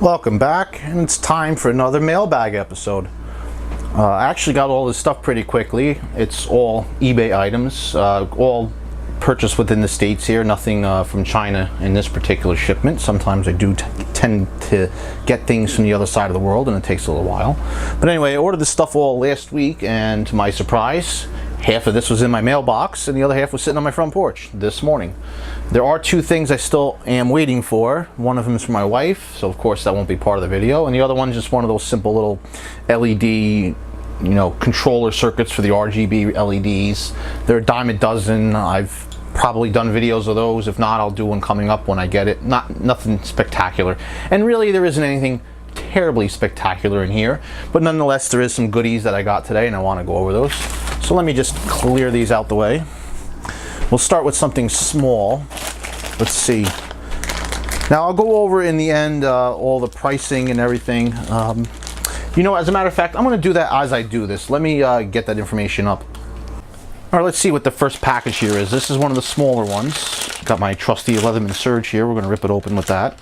Welcome back, and it's time for another mailbag episode. I actually got all this stuff pretty quickly. It's all eBay items, all purchased within the States here, nothing from China in this particular shipment. Sometimes I do tend to get things from the other side of the world, and it takes a little while. But anyway, I ordered this stuff all last week, and to my surprise, half of this was in my mailbox, and the other half was sitting on my front porch this morning. There are two things I still am waiting for. One of them is for my wife, so of course that won't be part of the video, and the other one's just one of those simple little LED, controller circuits for the RGB LEDs. They're a dime a dozen. I've probably done videos of those. If not, I'll do one coming up when I get it. Nothing spectacular, and really there isn't anything terribly spectacular in here, but nonetheless there is some goodies that I got today, and I want to go over those. So let me just clear these out the way. We'll start with something small. Let's see. Now I'll go over in the end all the pricing and everything. As a matter of fact, I'm going to do that as I do this. Let me get that information up. All right, let's see what the first package here is. This is one of the smaller ones. Got my trusty Leatherman Surge here. We're going to rip it open with that.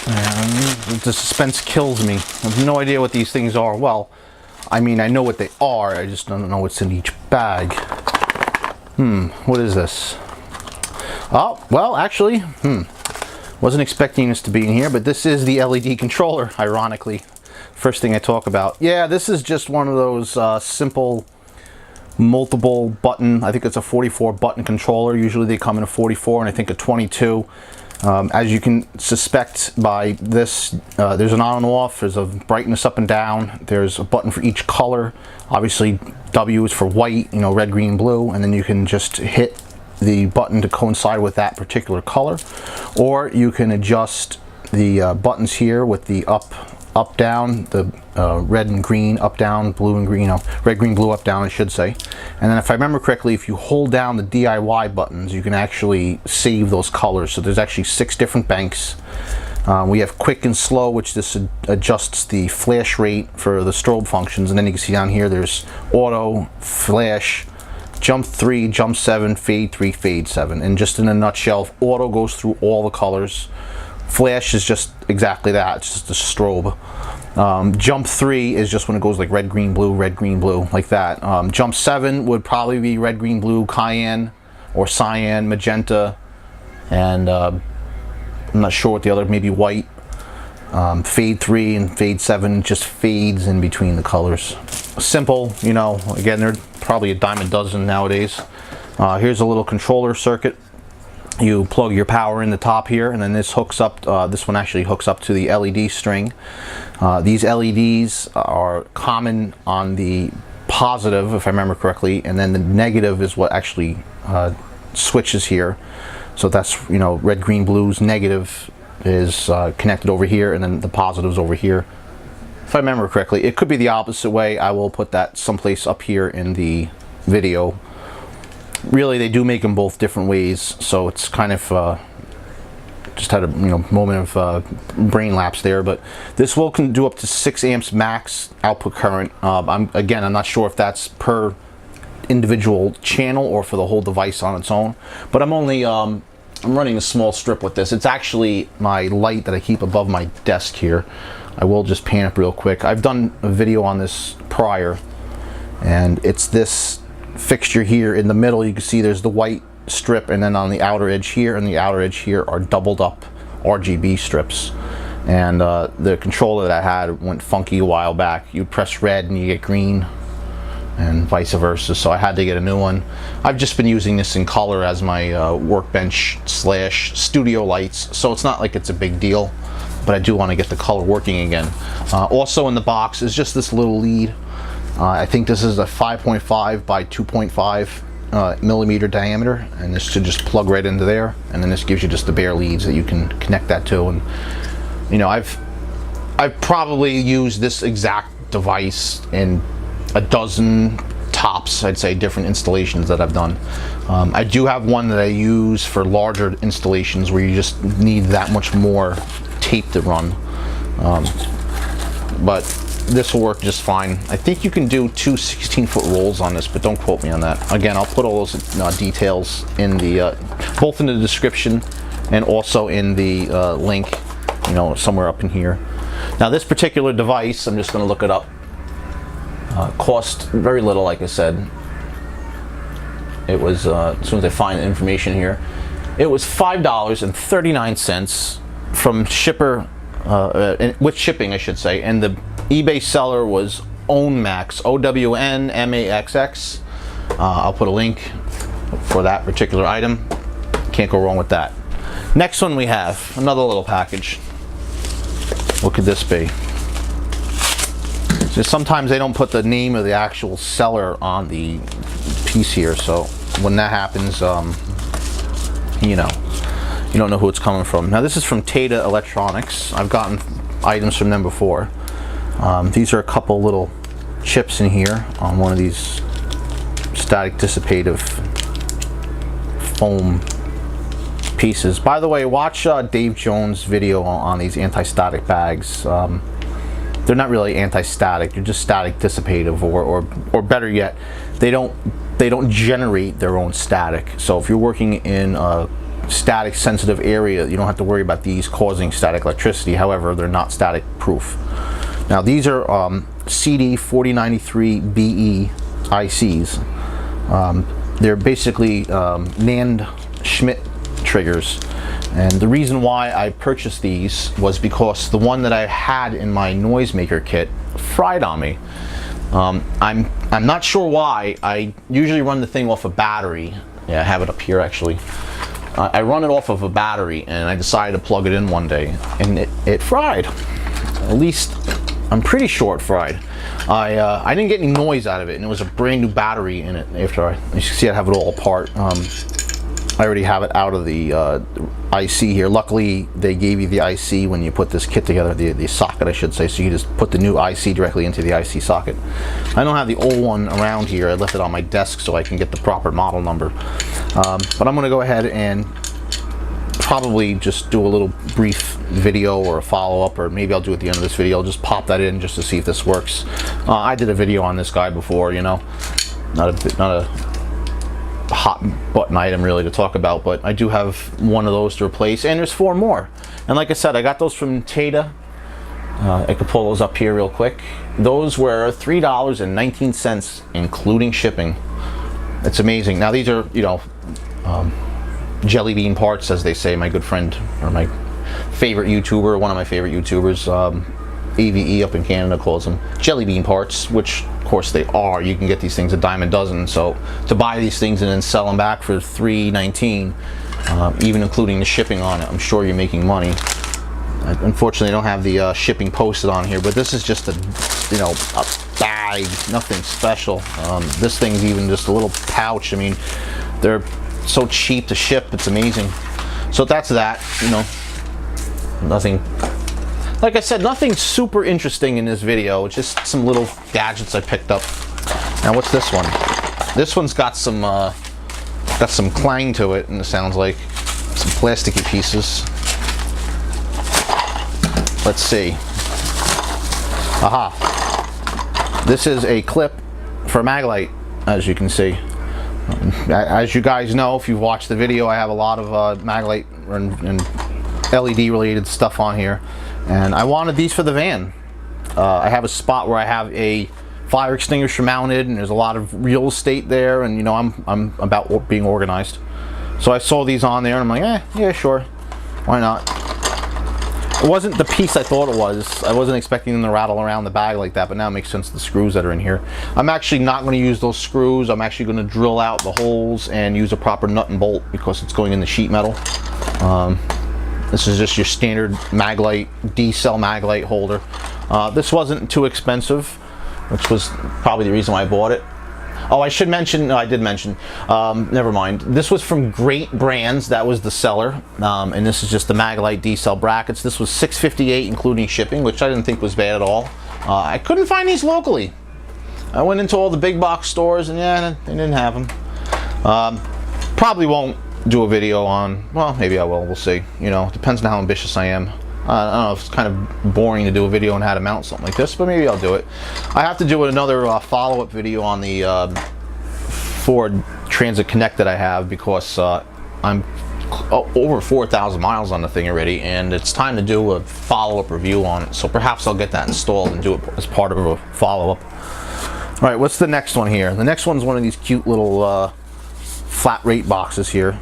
And the suspense kills me. I have no idea what these things are. Well, I mean, I know what they are. I just don't know what's in each bag. What is this? Oh, well, actually, wasn't expecting this to be in here, but this is the LED controller, ironically. First thing I talk about. Yeah, this is just one of those simple multiple button, I think it's a 44 button controller. Usually they come in a 44 and I think a 22. As you can suspect by this, there's an on and off, there's a brightness up and down, there's a button for each color. Obviously W is for white, red, green, blue, and then you can just hit the button to coincide with that particular color. Or you can adjust the buttons here with the up, down, the red and green, up, down, blue and green, red, green, blue, up, down, I should say. And then if I remember correctly, if you hold down the DIY buttons, you can actually save those colors. So there's actually 6 different banks. We have quick and slow, which this adjusts the flash rate for the strobe functions. And then you can see down here, there's auto, flash, jump 3, jump 7, fade 3, fade 7. And just in a nutshell, auto goes through all the colors. Flash is just exactly that, it's just a strobe. Jump 3 is just when it goes like red, green, blue, like that. Jump 7 would probably be red, green, blue, cayenne, or cyan, magenta, and I'm not sure what the other, maybe white. Fade 3 and fade 7 just fades in between the colors. Simple, again, they're probably a dime a dozen nowadays. Here's a little controller circuit. You plug your power in the top here, and then this hooks up, this one actually hooks up to the LED string. These LEDs are common on the positive, if I remember correctly, and then the negative is what actually switches here. So that's, red, green, blues, negative is connected over here, and then the positive's over here. If I remember correctly, it could be the opposite way. I will put that someplace up here in the video. Really, they do make them both different ways, so it's kind of just had a moment of brain lapse there. But this will can do up to 6 amps max output current. I'm not sure if that's per individual channel or for the whole device on its own. But I'm only I'm running a small strip with this. It's actually my light that I keep above my desk here. I will just pan up real quick. I've done a video on this prior, and it's this fixture here in the middle. You can see there's the white strip, and then on the outer edge here and the outer edge here are doubled up RGB strips. And the controller that I had went funky a while back. You press red and you get green, and vice versa, so I had to get a new one. I've just been using this in color as my workbench / studio lights, so it's not like it's a big deal, but I do want to get the color working again. Also in the box is just this little lead. I think this is a 5.5 by 2.5 millimeter diameter, and this should just plug right into there, and then this gives you just the bare leads that you can connect that to. And I've probably used this exact device in a dozen tops, I'd say, different installations that I've done. I do have one that I use for larger installations where you just need that much more tape to run, but this will work just fine. I think you can do 2 16-foot rolls on this, but don't quote me on that. Again, I'll put all those details in the both in the description and also in the link, you know, somewhere up in here. Now this particular device, I'm just going to look it up, cost very little, like I said. It was, as soon as I find the information here, it was $5.39 from shipper, with shipping I should say, and the eBay seller was ownmaxx, OWNMAXX. I'll put a link for that particular item. Can't go wrong with that. Next one we have another little package. What could this be? Just sometimes they don't put the name of the actual seller on the piece here, so when that happens, you know, you don't know who it's coming from. Now this is from Tata Electronics. I've gotten items from them before. These are a couple little chips in here on one of these static dissipative foam pieces. By the way, watch Dave Jones' video on these anti-static bags. They're not really anti-static, they're just static dissipative, or better yet, they don't generate their own static. So if you're working in a static sensitive area, you don't have to worry about these causing static electricity. However, they're not static proof. Now these are CD4093BE ICs. They're basically NAND Schmitt triggers. And the reason why I purchased these was because the one that I had in my noisemaker kit fried on me. I'm not sure why. I usually run the thing off a battery. Yeah, I have it up here actually. I run it off of a battery, and I decided to plug it in one day, and it fried. At least I'm pretty sure it fried. I didn't get any noise out of it, and it was a brand new battery in it. After you can see, I have it all apart. I already have it out of the IC here. Luckily, they gave you the IC when you put this kit together, the socket I should say, so you just put the new IC directly into the IC socket. I don't have the old one around here. I left it on my desk so I can get the proper model number. But I'm going to go ahead and probably just do a little brief video or a follow-up, or maybe I'll do it at the end of this video. I'll just pop that in just to see if this works. I did a video on this guy before, you know, not a hot button item really to talk about, but I do have one of those to replace, and there's 4 more. And like I said, I got those from Tata. I could pull those up here real quick. Those were $3.19 including shipping. It's amazing. Now these are, you know, jelly bean parts, as they say. My good friend, or my favorite YouTuber, one of my favorite YouTubers, AVE up in Canada, calls them jelly bean parts, which of course they are. You can get these things a dime a dozen, so to buy these things and then sell them back for $3.19, even including the shipping on it, I'm sure you're making money. Unfortunately, I don't have the shipping posted on here, but this is just a, you know, a bag, nothing special. This thing's even just a little pouch. I mean, they're so cheap to ship, it's amazing. So that's that, you know, nothing. Like I said, nothing super interesting in this video. It's just some little gadgets I picked up. Now, what's this one? This one's got some clang to it, and it sounds like some plasticky pieces. Let's see. Aha! This is a clip for Maglite, as you can see. As you guys know, if you've watched the video, I have a lot of Maglite and LED related stuff on here. And I wanted these for the van. I have a spot where I have a fire extinguisher mounted, and there's a lot of real estate there, and you know, I'm about being organized. So I saw these on there, and I'm like, yeah, sure, why not? It wasn't the piece I thought it was. I wasn't expecting them to rattle around the bag like that, but now it makes sense, the screws that are in here. I'm actually not going to use those screws. I'm actually going to drill out the holes and use a proper nut and bolt, because it's going in the sheet metal. This is just your standard Maglite, D-cell Maglite holder. This wasn't too expensive, which was probably the reason why I bought it. Oh, I should mention, no, I did mention, never mind. This was from greatbrands, that was the seller. And this is just the Maglite D-cell brackets. This was $6.58 including shipping, which I didn't think was bad at all. I couldn't find these locally. I went into all the big box stores, and yeah, they didn't have them. Probably won't do a video on, well, maybe I will, we'll see. You know, depends on how ambitious I am. I don't know, it's kind of boring to do a video on how to mount something like this, but maybe I'll do it. I have to do another follow-up video on the Ford Transit Connect that I have, because I'm over 4,000 miles on the thing already, and it's time to do a follow-up review on it. So perhaps I'll get that installed and do it as part of a follow-up. All right, what's the next one here? The next one's one of these cute little flat rate boxes here,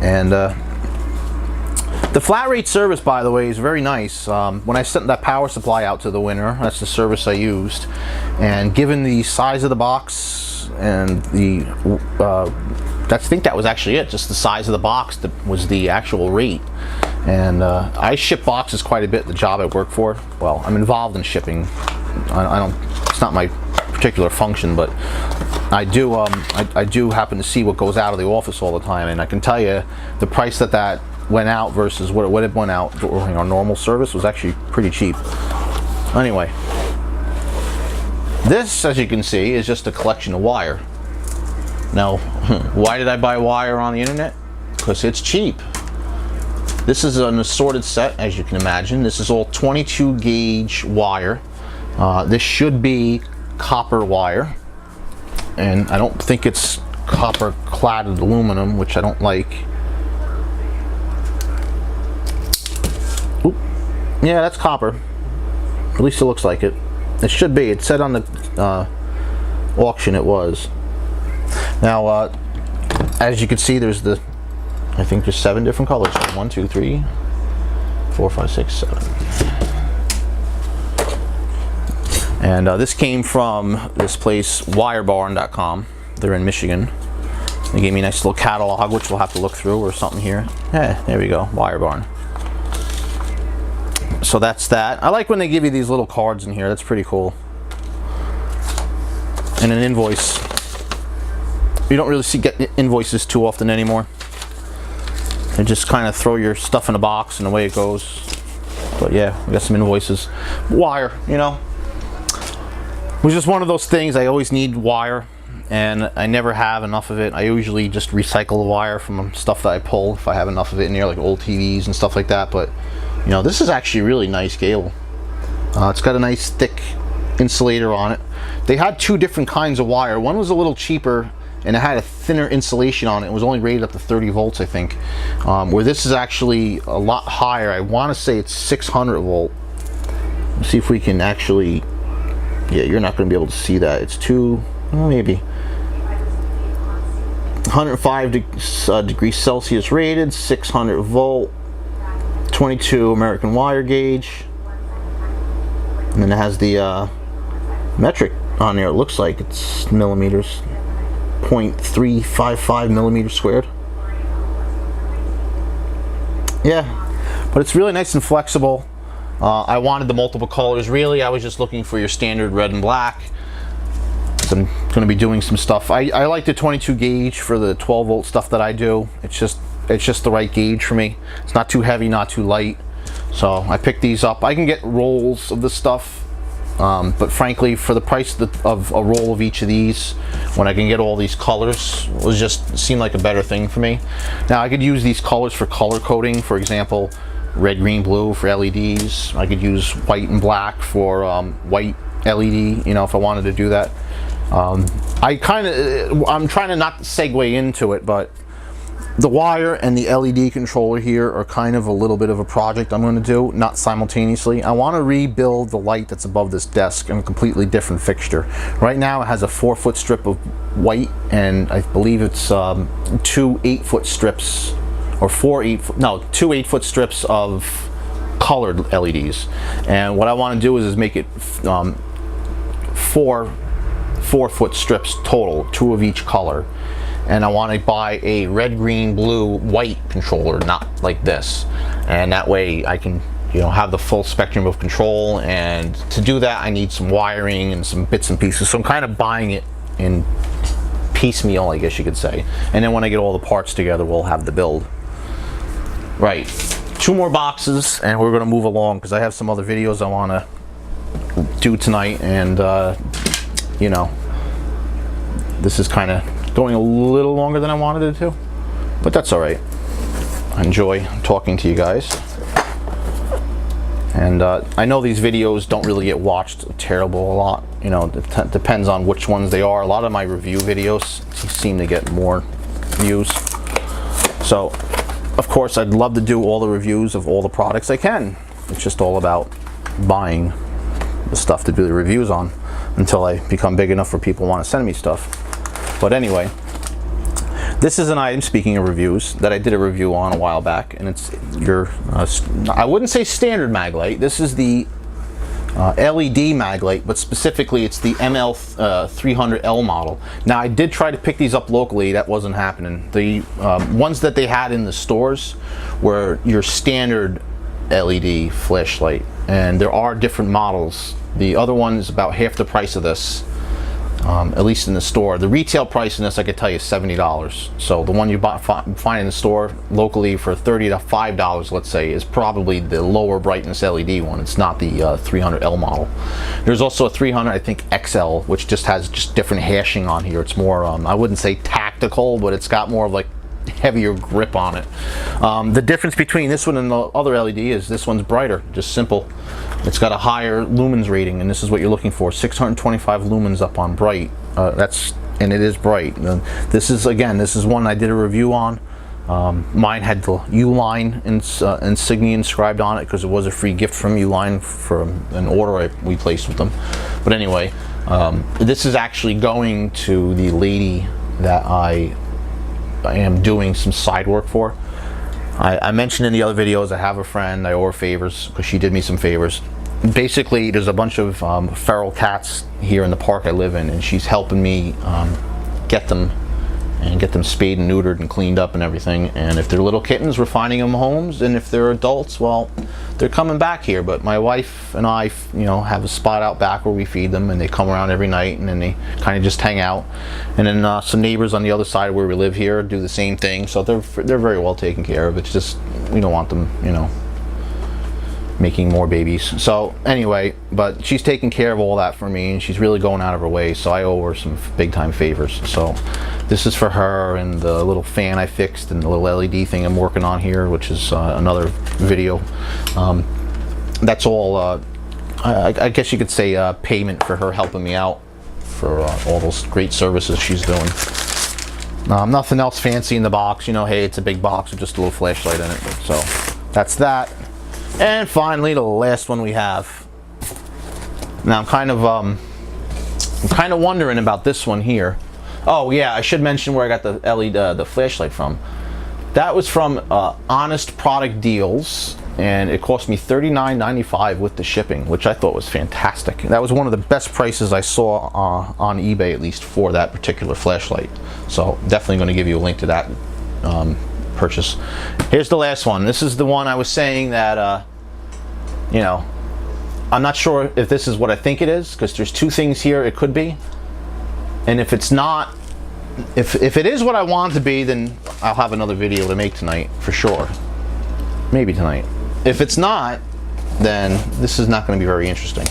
and the flat rate service, by the way, is very nice. When I sent that power supply out to the winter, that's the service I used, and given the size of the box and the I think that was actually it, just the size of the box that was the actual rate. And I ship boxes quite a bit, the job I work for. Well, I'm involved in shipping. I don't, it's not my particular function, but I do happen to see what goes out of the office all the time, and I can tell you the price that went out versus what it went out during our normal service was actually pretty cheap. Anyway, this, as you can see, is just a collection of wire. Now, why did I buy wire on the internet? Because it's cheap. This is an assorted set, as you can imagine. This is all 22 gauge wire. This should be copper wire, and I don't think it's copper cladded aluminum, which I don't like. Oop. Yeah, that's copper. At least it looks like it. It should be. It said on the auction it was. Now, as you can see, there's I think there's 7 different colors. 1, 2, 3, 4, 5, 6, 7. And this came from this place, wire.barn.com. They're in Michigan. They gave me a nice little catalog, which we'll have to look through or something here. Yeah, there we go, Wire Barn. So that's that. I like when they give you these little cards in here. That's pretty cool. And an invoice. You don't really get invoices too often anymore. They just kind of throw your stuff in a box and away it goes. But yeah, we got some invoices. Wire, you know. It was just one of those things. I always need wire, and I never have enough of it. I usually just recycle the wire from stuff that I pull if I have enough of it in here, like old TVs and stuff like that. But you know, this is actually a really nice cable. It's got a nice thick insulator on it. They had 2 different kinds of wire. One was a little cheaper and it had a thinner insulation on it. It was only rated up to 30 volts, I think. Where this is actually a lot higher. I want to say it's 600 volt. Let's see if we can actually... Yeah, you're not going to be able to see that. It's well, maybe 105 degrees Celsius rated, 600 volt, 22 American wire gauge, and then it has the metric on there. It looks like it's millimeters, 0.355 millimeters squared. Yeah, but it's really nice and flexible. I wanted the multiple colors. Really, I was just looking for your standard red and black. So I'm going to be doing some stuff. I like the 22 gauge for the 12 volt stuff that I do. It's just the right gauge for me. It's not too heavy, not too light. So I picked these up. I can get rolls of this stuff, but frankly, for the price of a roll of each of these, when I can get all these colors, it seemed like a better thing for me. Now I could use these colors for color coding. For example, red, green, blue for LEDs. I could use white and black for white LED, you know, if I wanted to do that. I'm trying to not segue into it, but the wire and the LED controller here are kind of a little bit of a project I'm going to do, not simultaneously. I want to rebuild the light that's above this desk in a completely different fixture. Right now it has a 4-foot strip of white, and I believe it's 2 8-foot strips, or 2 8-foot strips of colored LEDs. And what I want to do is make it 4 4-foot strips total, 2 of each color. And I want to buy a red, green, blue, white controller, not like this. And that way I can, you know, have the full spectrum of control. And to do that, I need some wiring and some bits and pieces. So I'm kind of buying it in piecemeal, I guess you could say. And then when I get all the parts together, we'll have the build. Right, 2 more boxes, and we're going to move along because I have some other videos I want to do tonight. And you know, this is kind of going a little longer than I wanted it to, but that's all right. I enjoy talking to you guys, and I know these videos don't really get watched a lot. You know, it depends on which ones they are. A lot of my review videos seem to get more views. So of course, I'd love to do all the reviews of all the products I can. It's just all about buying the stuff to do the reviews on until I become big enough for people to want to send me stuff. But anyway, this is an item, speaking of reviews, that I did a review on a while back, and it's your, I wouldn't say standard Maglite. This is the LED Maglite, but specifically it's the ML300L model. Now, I did try to pick these up locally. That wasn't happening. The ones that they had in the stores were your standard LED flashlight, and there are different models. The other one is about half the price of this, at least in the store. The retail price in this, I could tell you, is $70. So the one you find in the store locally for $30 to $5, let's say, is probably the lower brightness LED one. It's not the 300L model. There's also a 300, I think, XL, which just has different hashing on here. It's more, I wouldn't say tactical, but it's got more of like heavier grip on it. The difference between this one and the other LED is this one's brighter, just simple. It's got a higher lumens rating, and this is what you're looking for, 625 lumens up on bright. And it is bright. This is, again, this is one I did a review on. Mine had the Uline insignia inscribed on it because it was a free gift from Uline for an order we placed with them. But anyway, this is actually going to the lady that I am doing some side work for. I mentioned in the other videos I have a friend, I owe her favors because she did me some favors. Basically, there's a bunch of feral cats here in the park I live in, and she's helping me get them spayed and neutered and cleaned up and everything. And if they're little kittens, we're finding them homes, and if they're adults, well, they're coming back here. But my wife and I, you know, have a spot out back where we feed them, and they come around every night, and then they kind of just hang out. And then some neighbors on the other side where we live here do the same thing. So they're very well taken care of. It's just we don't want them, you know, making more babies. So anyway, but she's taking care of all that for me, and she's really going out of her way, so I owe her some big time favors. So this is for her, and the little fan I fixed, and the little LED thing I'm working on here, which is another video. That's all I guess you could say payment for her helping me out for all those great services she's doing. Nothing else fancy in the box, you know. Hey, it's a big box with just a little flashlight in it. So that's that. And finally, the last one we have. Now I'm kind of wondering about this one here. Oh yeah, I should mention where I got the LED, the flashlight from. That was from Honest Product Deals, and it cost me $39.95 with the shipping, which I thought was fantastic. That was one of the best prices I saw on eBay, at least for that particular flashlight. So definitely going to give you a link to that purchase. Here's the last one. This is the one I was saying that you know, I'm not sure if this is what I think it is, because there's two things here it could be, and if it's not, if it is what I want it to be, then I'll have another video to make tonight for sure, maybe tonight. If it's not, then this is not going to be very interesting.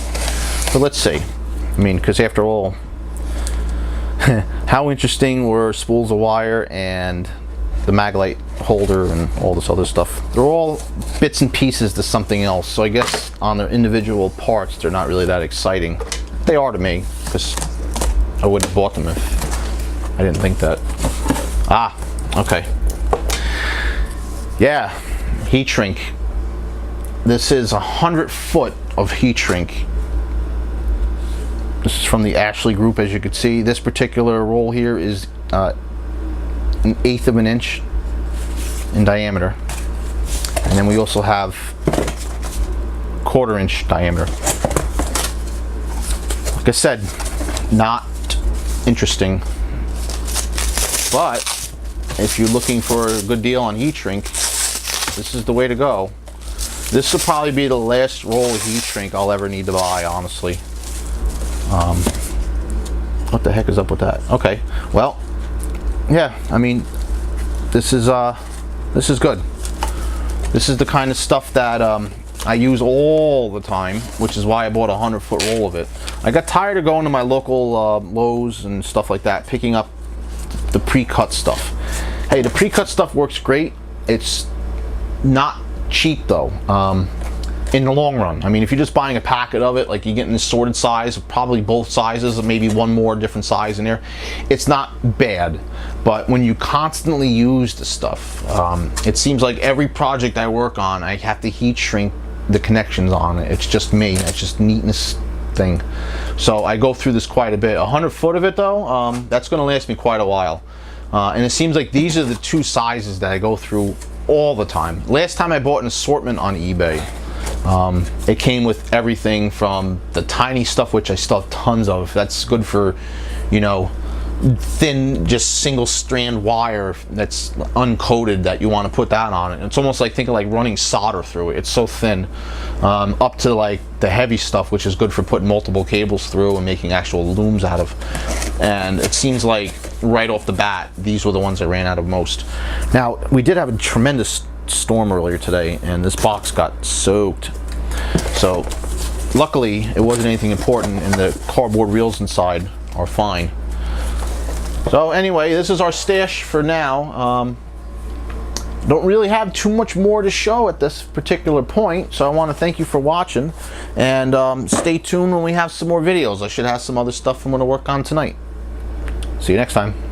But let's see. I mean, because after all, how interesting were spools of wire and the Maglite holder and all this other stuff? They're all bits and pieces to something else, so I guess on their individual parts they're not really that exciting. They are to me, because I wouldn't have bought them if I didn't think that. Ah, okay. Yeah, heat shrink. This is 100 foot of heat shrink. This is from the Ashley Group, as you can see. This particular roll here is 1/8 of an inch in diameter, and then we also have 1/4 inch diameter. Like I said, not interesting, but if you're looking for a good deal on heat shrink, this is the way to go. This will probably be the last roll of heat shrink I'll ever need to buy, honestly. What the heck is up with that? Okay, well, yeah, I mean, this is good. This is the kind of stuff that I use all the time, which is why I bought a 100 foot roll of it. I got tired of going to my local Lowe's and stuff like that, picking up the pre-cut stuff. Hey, the pre-cut stuff works great. It's not cheap though. in the long run. I mean, if you're just buying a packet of it, like you get in the sorted size, probably both sizes, maybe one more different size in there, it's not bad. But when you constantly use the stuff, it seems like every project I work on, I have to heat shrink the connections on it. It's just me. It's just neatness thing. So I go through this quite a bit. 100 foot of it though, that's going to last me quite a while. And it seems like these are the two sizes that I go through all the time. Last time I bought an assortment on eBay, it came with everything from the tiny stuff, which I still have tons of. That's good for, you know, thin, just single strand wire that's uncoated that you want to put that on it. It's almost like, think of like running solder through it. It's so thin. Up to like the heavy stuff, which is good for putting multiple cables through and making actual looms out of. And it seems like right off the bat, these were the ones I ran out of most. Now, we did have a tremendous storm earlier today, and this box got soaked. So luckily it wasn't anything important, and the cardboard reels inside are fine. So anyway, this is our stash for now. Don't really have too much more to show at this particular point, so I want to thank you for watching, and stay tuned when we have some more videos. I should have some other stuff I'm going to work on tonight. See you next time.